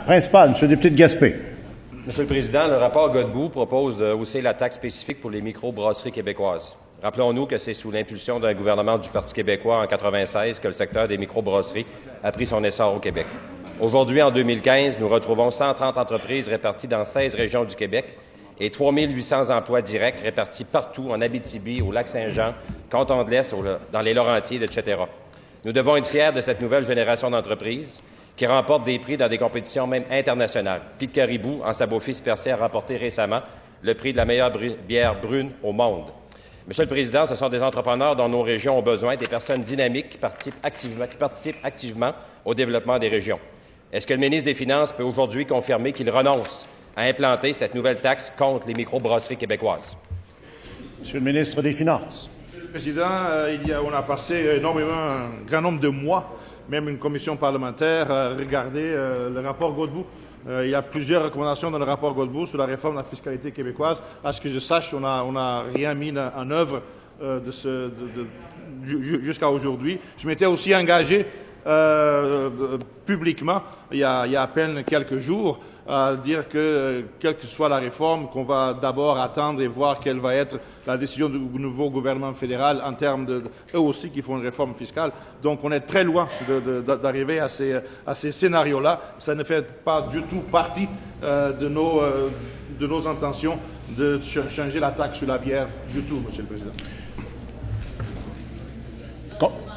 Principal, M. le député de Gaspé. Monsieur le Président, le rapport Godbout propose de hausser la taxe spécifique pour les microbrasseries québécoises. Rappelons-nous que c'est sous l'impulsion d'un gouvernement du Parti québécois en 1996 que le secteur des microbrasseries a pris son essor au Québec. Aujourd'hui, en 2015, nous retrouvons 130 entreprises réparties dans 16 régions du Québec et 3 800 emplois directs répartis partout en Abitibi, au Lac-Saint-Jean, Canton de l'Est, dans les Laurentides, etc. Nous devons être fiers de cette nouvelle génération d'entreprises qui remportent des prix dans des compétitions même internationales. Pete Caribou, en sa beau-fils percé, a remporté récemment le prix de la meilleure bière brune au monde. Monsieur le Président, ce sont des entrepreneurs dont nos régions ont besoin, des personnes dynamiques qui participent activement au développement des régions. Est-ce que le ministre des Finances peut aujourd'hui confirmer qu'il renonce à implanter cette nouvelle taxe contre les microbrasseries québécoises? Monsieur le ministre des Finances. Monsieur le Président, on a passé énormément, un grand nombre de mois, même une commission parlementaire, à regarder le rapport Godbout. Il y a plusieurs recommandations dans le rapport Godbout sur la réforme de la fiscalité québécoise. À ce que je sache, on n'a rien mis en œuvre jusqu'à aujourd'hui. Je m'étais aussi engagé publiquement, il y a à peine quelques jours, à dire que, quelle que soit la réforme, qu'on va d'abord attendre et voir quelle va être la décision du nouveau gouvernement fédéral en termes eux aussi qui font une réforme fiscale. Donc on est très loin d'arriver à ces scénarios-là. Ça ne fait pas du tout partie de nos intentions de changer la taxe sur la bière du tout, Monsieur le Président.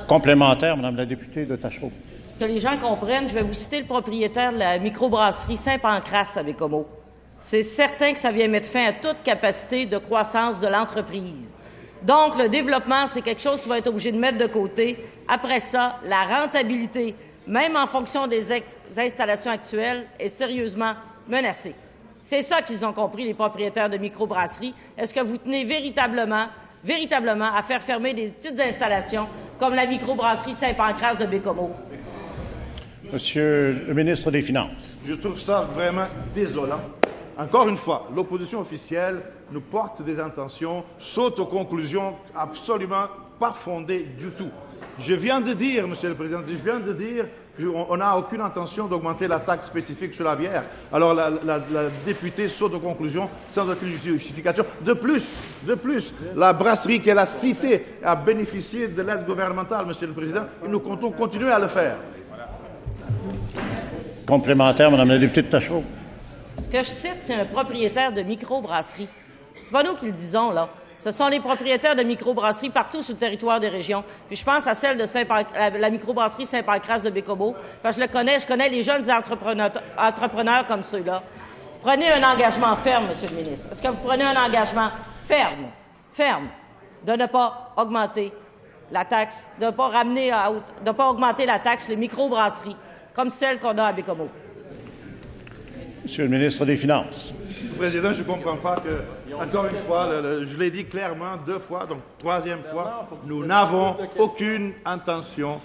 Complémentaire, Mme la députée de Tachereau. Que les gens comprennent, je vais vous citer le propriétaire de la microbrasserie Saint-Pancras à Bécomo. C'est certain que ça vient mettre fin à toute capacité de croissance de l'entreprise. Donc, le développement, c'est quelque chose qui va être obligé de mettre de côté. Après ça, la rentabilité, même en fonction des installations actuelles, est sérieusement menacée. C'est ça qu'ils ont compris, les propriétaires de microbrasseries. Est-ce que vous tenez véritablement à faire fermer des petites installations comme la microbrasserie Saint-Pancras de Bécomo? Monsieur le ministre des Finances. Je trouve ça vraiment désolant. Encore une fois, l'opposition officielle nous porte des intentions, saute aux conclusions absolument pas fondées du tout. Je viens de dire, Monsieur le Président, on n'a aucune intention d'augmenter la taxe spécifique sur la bière. Alors la députée saute aux conclusions sans aucune justification. De plus, la brasserie qu'elle a citée a bénéficié de l'aide gouvernementale, Monsieur le Président, et nous comptons continuer à le faire. Complémentaire, Mme la députée de Tachereau. Ce que je cite, c'est un propriétaire de microbrasserie. C'est pas nous qui le disons, là. Ce sont les propriétaires de microbrasseries partout sur le territoire des régions. Puis je pense à celle de la microbrasserie Saint-Pancras de Bécomo, parce que je connais les jeunes entrepreneurs comme ceux-là. Prenez un engagement ferme, Monsieur le ministre. Est-ce que vous prenez un engagement ferme, de ne pas augmenter la taxe, de ne pas augmenter la taxe les microbrasseries, comme celle qu'on a à Bécomo? Monsieur le ministre des Finances. Monsieur le Président, je ne comprends pas que, encore une fois, je l'ai dit clairement 2 fois, donc 3e fois, nous n'avons aucune intention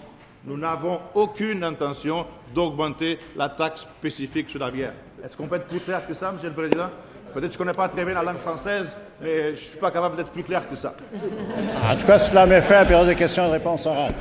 d'augmenter la taxe spécifique sur la bière. Est-ce qu'on peut être plus clair que ça, Monsieur le Président? Peut-être que je ne connais pas très bien la langue française, mais je ne suis pas capable d'être plus clair que ça. En tout cas, cela met fin à la période de questions et de réponses orales.